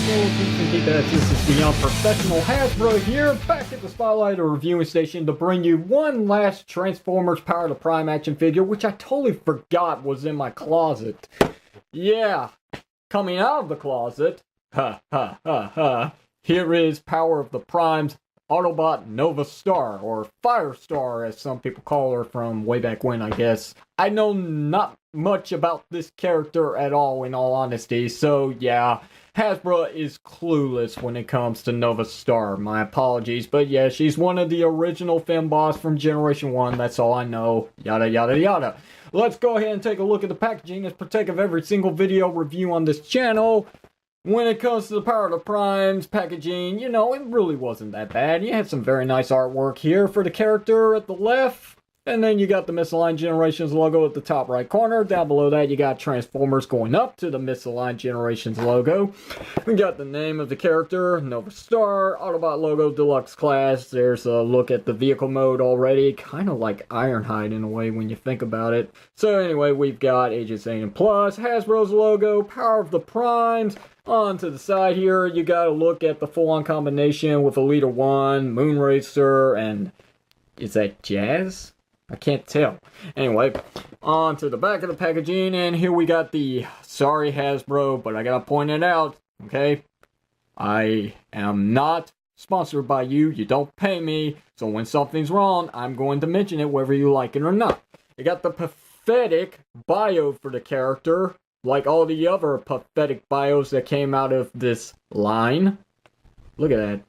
This is Beyond Professional Hasbro here, back at the Spotlight or Reviewing Station to bring you one last Transformers Power of the Prime action figure, which I totally forgot was in my closet. Yeah, coming out of the closet, here is Power of the Prime's Autobot NOVASTAR, or Firestar as some people call her from way back when, I guess. I know not much about this character at all, in all honesty, so yeah, Hasbro is clueless when it comes to NOVASTAR. My apologies, but yeah, she's one of the original Femboss from Generation 1, that's all I know, yada yada yada. Let's go ahead and take a look at the packaging as partake of every single video review on this channel. When it comes to the Power of the Prime's packaging, you know, it really wasn't that bad. You had some very nice artwork here for the character at the left. And then you got the Misaligned Generations logo at the top right corner. Down below that, you got Transformers going up to the Misaligned Generations logo. We got the name of the character, NOVASTAR, Autobot logo, Deluxe Class. There's a look at the vehicle mode already. Kind of like Ironhide in a way when you think about it. So anyway, we've got Ages 8 and Plus, Hasbro's logo, Power of the Primes. On to the side here, you got to look at the full-on combination with a Leader 1, Moonracer, and is that Jazz? I can't tell. Anyway, on to the back of the packaging, and here we got the, sorry Hasbro, but I gotta point it out, okay? I am not sponsored by you, you don't pay me, so when something's wrong, I'm going to mention it whether you like it or not. You got the pathetic bio for the character, like all the other pathetic bios that came out of this line. Look at that.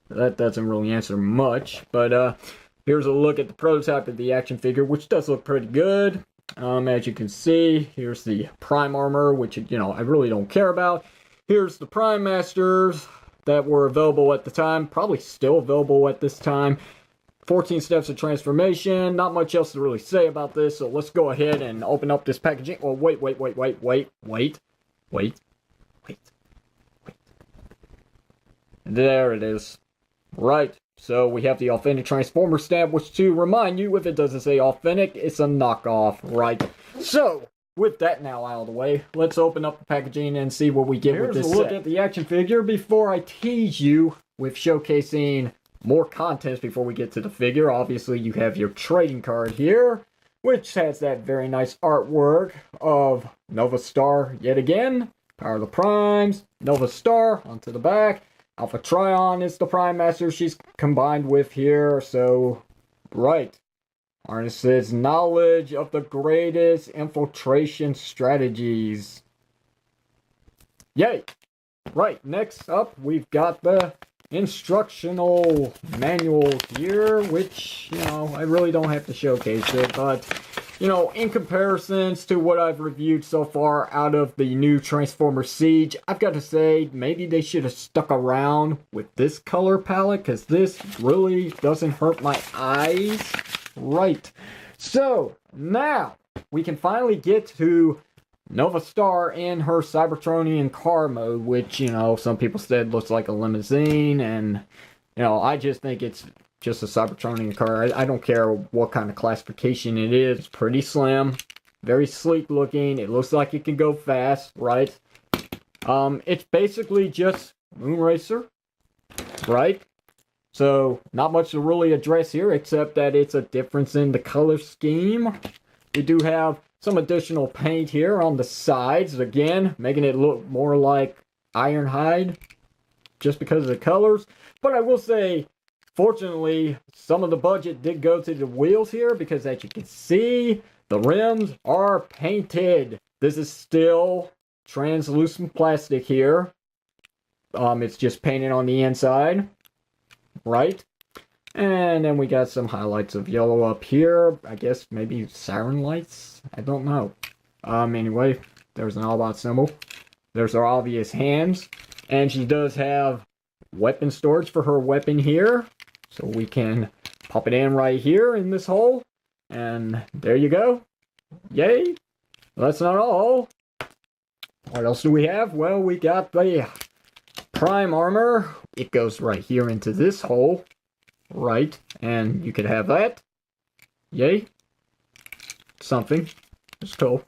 That doesn't really answer much, but here's a look at the prototype of the action figure, which does look pretty good. As you can see, here's the Prime armor, which, you know, I really don't care about. Here's the Prime Masters that were available at the time, probably still available at this time. 14 steps of transformation. Not much else to really say about this, so let's go ahead and open up this packaging. Well, wait. There it is. Right. So we have the authentic Transformer stamp, which, to remind you, if it doesn't say authentic, it's a knockoff, right? So, with that now out of the way, let's open up the packaging and see what we get with this set. Here's a look at the action figure before I tease you with showcasing more contents before we get to the figure. Obviously, you have your trading card here, which has that very nice artwork of NOVASTAR yet again. Power of the Primes, NOVASTAR onto the back. Alpha Trion is the Prime Master she's combined with here, so, right. Harnesses knowledge of the greatest infiltration strategies. Yay! Right, next up, we've got the instructional manual here, which, you know, I really don't have to showcase it, but, you know, in comparisons to what I've reviewed so far out of the new Transformers Siege, I've got to say, maybe they should have stuck around with this color palette, because this really doesn't hurt my eyes. Right. So, now, we can finally get to NOVASTAR in her Cybertronian car mode, which, you know, some people said looks like a limousine, and, you know, I just think it's just a Cybertronian car. I don't care what kind of classification it is. It's pretty slim, very sleek looking. It looks like it can go fast, right? It's basically just Moonracer, right? So, not much to really address here, except that it's a difference in the color scheme. We do have some additional paint here on the sides, again, making it look more like Ironhide, just because of the colors. But I will say, fortunately, some of the budget did go to the wheels here, because as you can see, the rims are painted. This is still translucent plastic here. It's just painted on the inside, right? And then we got some highlights of yellow up here. I guess maybe siren lights? I don't know. Anyway, there's an Autobot symbol. There's our obvious hands. And she does have weapon storage for her weapon here. So we can pop it in right here in this hole. And there you go. Yay! Well, that's not all. What else do we have? Well, we got the Prime armor. It goes right here into this hole. Right, and you could have that. Yay. Something. It's cool.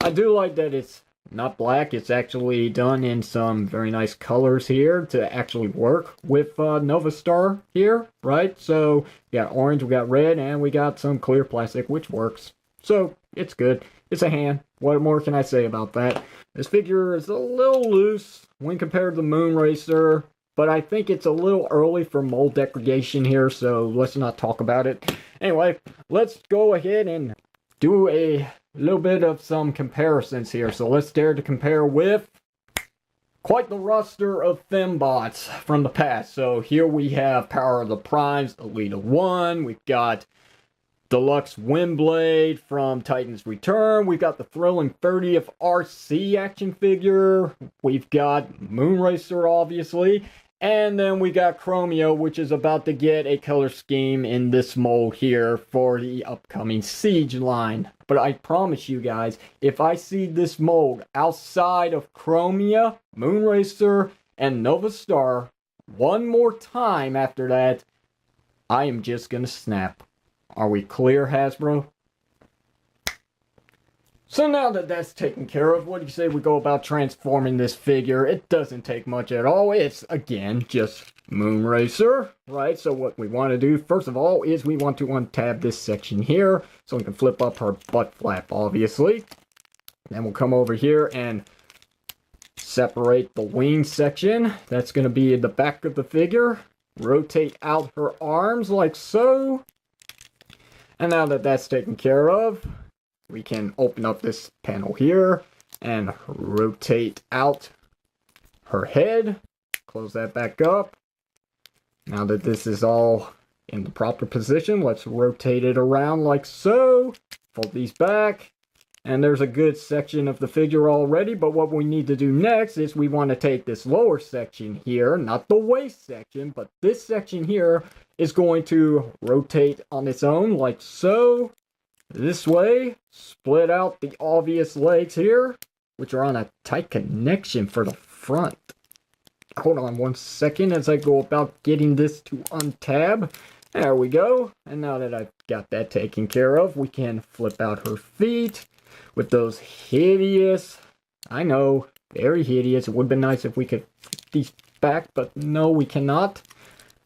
I do like that it's not black. It's actually done in some very nice colors here to actually work with NOVASTAR here, right? So we got orange, we got red, and we got some clear plastic, which works. So it's good. It's a hand. What more can I say about that? This figure is a little loose when compared to the Moon Racer, but I think it's a little early for mold degradation here, so let's not talk about it. Anyway, let's go ahead and do a little bit of some comparisons here. So let's dare to compare with quite the roster of fembots from the past. So here we have Power of the Primes, Elite 1. We've got Deluxe Windblade from Titan's Return. We've got the Thrilling 30th RC action figure. We've got Moonracer, obviously. And then we got Chromia, which is about to get a color scheme in this mold here for the upcoming Siege line. But I promise you guys, if I see this mold outside of Chromia, Moonracer, and NOVASTAR one more time after that, I am just gonna snap. Are we clear, Hasbro? So now that that's taken care of, what do you say we go about transforming this figure? It doesn't take much at all. It's, again, just Moonracer, right? So what we want to do, first of all, is we want to untab this section here, so we can flip up her butt flap, obviously. Then we'll come over here and separate the wing section. That's going to be in the back of the figure. Rotate out her arms like so. And now that that's taken care of, we can open up this panel here and rotate out her head. Close that back up. Now that this is all in the proper position, let's rotate it around like so. Fold these back. And there's a good section of the figure already, but what we need to do next is we want to take this lower section here, not the waist section, but this section here is going to rotate on its own like so. This way, split out the obvious legs here, which are on a tight connection for the front. Hold on one second as I go about getting this to untab. There we go. And now that I've got that taken care of, we can flip out her feet with those hideous, I know, very hideous. It would have been nice if we could flip these back, but no, we cannot.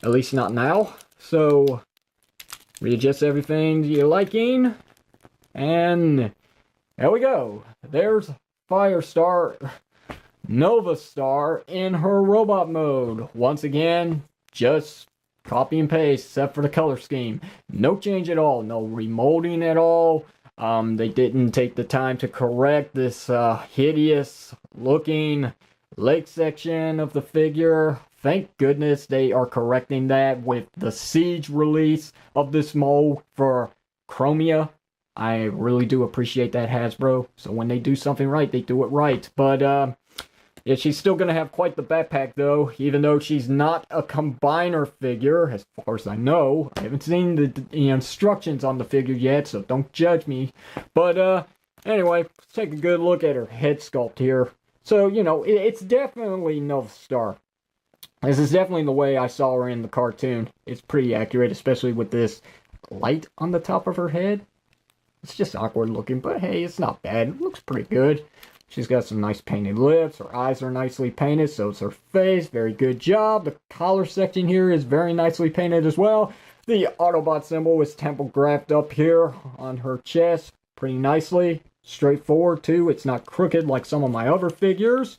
At least not now. So, readjust everything to your liking. And there we go. There's Firestar, NOVASTAR in her robot mode. Once again, just copy and paste, except for the color scheme. No change at all. No remolding at all. They didn't take the time to correct this hideous looking leg section of the figure. Thank goodness they are correcting that with the Siege release of this mold for Chromia. I really do appreciate that, Hasbro. So when they do something right, they do it right. But, yeah, she's still going to have quite the backpack, though, even though she's not a combiner figure, as far as I know. I haven't seen the instructions on the figure yet, so don't judge me. But, anyway, let's take a good look at her head sculpt here. So, you know, it's definitely NOVASTAR. This is definitely the way I saw her in the cartoon. It's pretty accurate, especially with this light on the top of her head. It's just awkward looking, but hey, it's not bad. It looks pretty good. She's got some nice painted lips. Her eyes are nicely painted, so is her face. Very good job. The collar section here is very nicely painted as well. The Autobot symbol is temple graphed up here on her chest pretty nicely. Straightforward, too. It's not crooked like some of my other figures.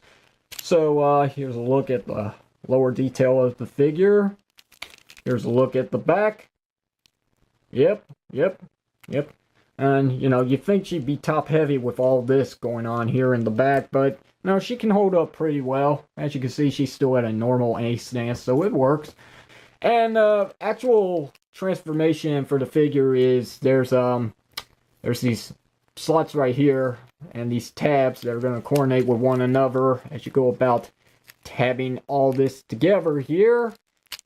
So, here's a look at the lower detail of the figure. Here's a look at the back. Yep. And, you know, you'd think she'd be top heavy with all this going on here in the back, but no, she can hold up pretty well. As you can see, she's still at a normal A stance, so it works. And, actual transformation for the figure is there's these slots right here and these tabs that are going to coordinate with one another as you go about tabbing all this together here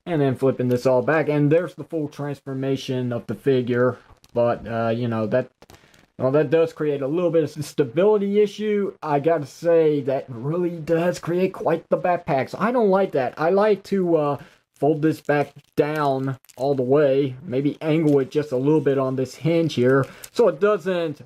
and then flipping this all back. And there's the full transformation of the figure. But, you know, that does create a little bit of stability issue. I gotta say, that really does create quite the backpack. So I don't like that. I like to fold this back down all the way. Maybe angle it just a little bit on this hinge here, so it doesn't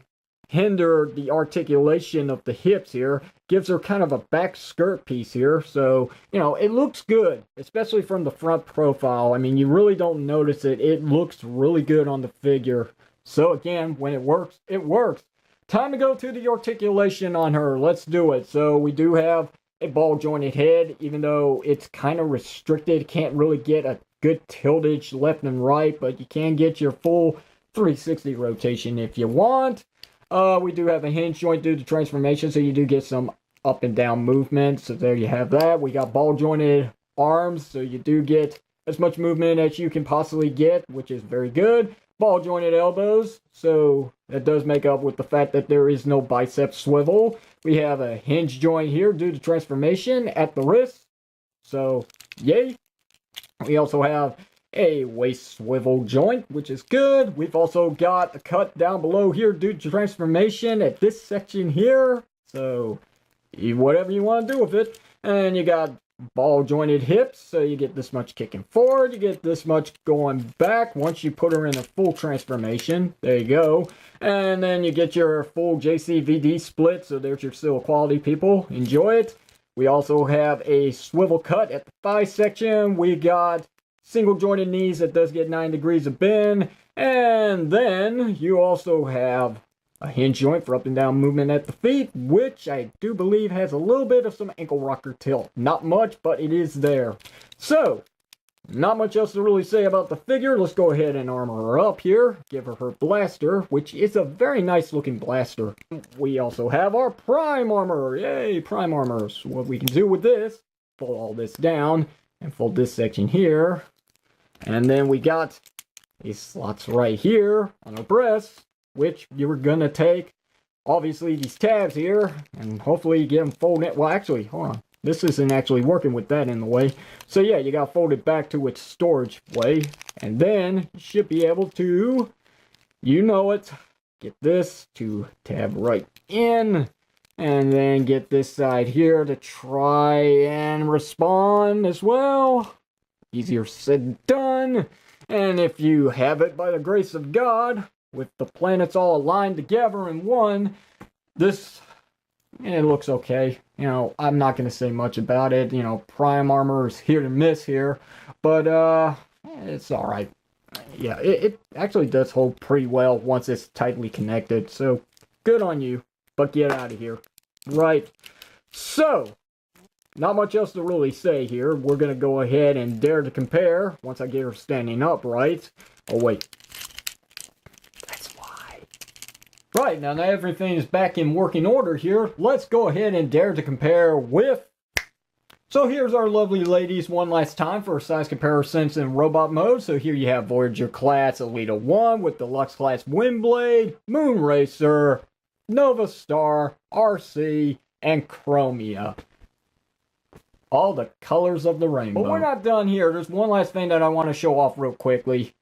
hinder the articulation of the hips here. Gives her kind of a back skirt piece here. So, you know, it looks good, especially from the front profile. I mean, you really don't notice it. It looks really good on the figure. So again, when it works, it works. Time to go to the articulation on her. Let's do it. So we do have a ball jointed head, even though it's kind of restricted. Can't really get a good tiltage left and right, but you can get your full 360 rotation if you want. We do have a hinge joint due to transformation, so you do get some up and down movement. So there you have that. We got ball jointed arms, so you do get as much movement as you can possibly get, which is very good. Ball jointed elbows, so that does make up with the fact that there is no bicep swivel. We have a hinge joint here due to transformation at the wrist, so yay. We also have a waist swivel joint, which is good. We've also got a cut down below here due to transformation at this section here, so whatever you want to do with it. And you got ball jointed hips, so you get this much kicking forward, you get this much going back once you put her in a full transformation. There you go. And then you get your full JCVD split, so there's your still quality, people. Enjoy it. We also have a swivel cut at the thigh section. We got single jointed knees that does get 9 degrees of bend. And then you also have a hinge joint for up and down movement at the feet, which I do believe has a little bit of some ankle rocker tilt. Not much, but it is there. So, not much else to really say about the figure. Let's go ahead and armor her up here. Give her blaster, which is a very nice looking blaster. We also have our prime armor. Yay, prime armor. So what we can do with this, fold all this down and fold this section here. And then we got these slots right here on our breasts, which you're gonna take, obviously, these tabs here, and hopefully you get them folded. Well, actually, hold on. This isn't actually working with that in the way. So yeah, you got to fold it back to its storage way. And then you should be able to, you know it, get this to tab right in. And then get this side here to try and respond as well. Easier said than done. And if you have it by the grace of God, with the planets all aligned together in one, this, it looks okay. You know, I'm not going to say much about it. You know, prime armor is here to miss here. But, it's alright. Yeah, it actually does hold pretty well once it's tightly connected. So, good on you. But get out of here. Right. So, not much else to really say here. We're going to go ahead and dare to compare once I get her standing up, right? Oh, wait. Right, now that everything is back in working order here, let's go ahead and dare to compare with... So here's our lovely ladies one last time for a size comparisons in robot mode. So here you have Voyager class Elita 1 with Deluxe class Windblade, Moonracer, NOVASTAR, RC, and Chromia. All the colors of the rainbow. But we're not done here. There's one last thing that I want to show off real quickly.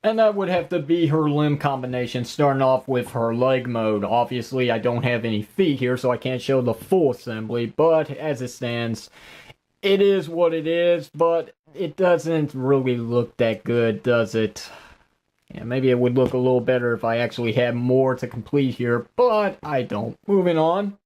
And that would have to be her limb combination, starting off with her leg mode. Obviously, I don't have any feet here, so I can't show the full assembly. But as it stands, it is what it is. But it doesn't really look that good, does it? Yeah, maybe it would look a little better if I actually had more to complete here. But I don't. Moving on.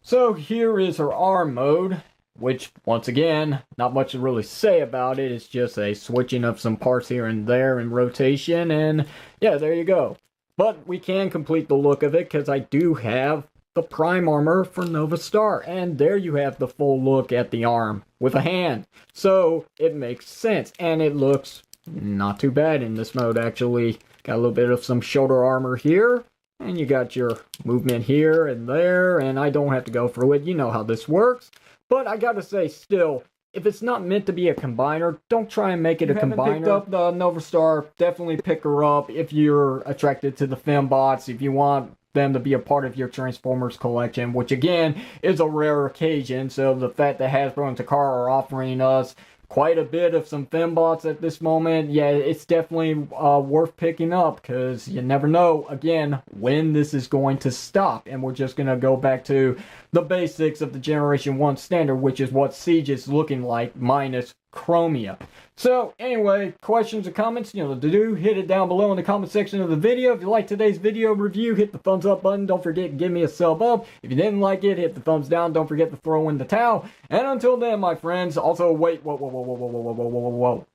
So here is her arm mode. Which, once again, not much to really say about it. It's just a switching of some parts here and there in rotation. And, yeah, there you go. But we can complete the look of it because I do have the prime armor for NOVASTAR. And there you have the full look at the arm with a hand. So, it makes sense. And it looks not too bad in this mode, actually. Got a little bit of some shoulder armor here. And you got your movement here and there. And I don't have to go through it. You know how this works. But I gotta say, still, if it's not meant to be a combiner, don't try and make it a combiner. If you haven't picked up the NOVASTAR, definitely pick her up if you're attracted to the fembots, if you want them to be a part of your Transformers collection, which again, is a rare occasion. So the fact that Hasbro and Takara are offering us quite a bit of some fembots at this moment, yeah, it's definitely worth picking up, because you never know, again, when this is going to stop. And we're just going to go back to the basics of the Generation 1 standard, which is what Siege is looking like, minus Chromia. So anyway, questions or comments, you know what to do. Hit it down below in the comment section of the video. If you like today's video review, hit the thumbs up button. Don't forget to give me a sub up. If you didn't like it, hit the thumbs down. Don't forget to throw in the towel. And until then, my friends, also wait, whoa.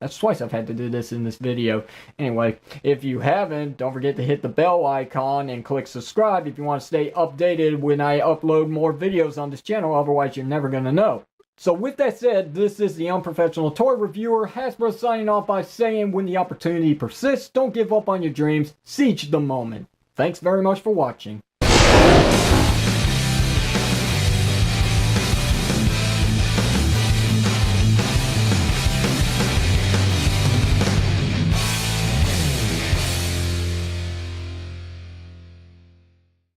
That's twice I've had to do this in this video. Anyway, if you haven't, don't forget to hit the bell icon and click subscribe if you want to stay updated when I upload more videos on this channel. Otherwise, you're never going to know. So with that said, this is the Unprofessional Toy Reviewer, Hasbro, signing off by saying, when the opportunity persists, don't give up on your dreams, seize the moment. Thanks very much for watching.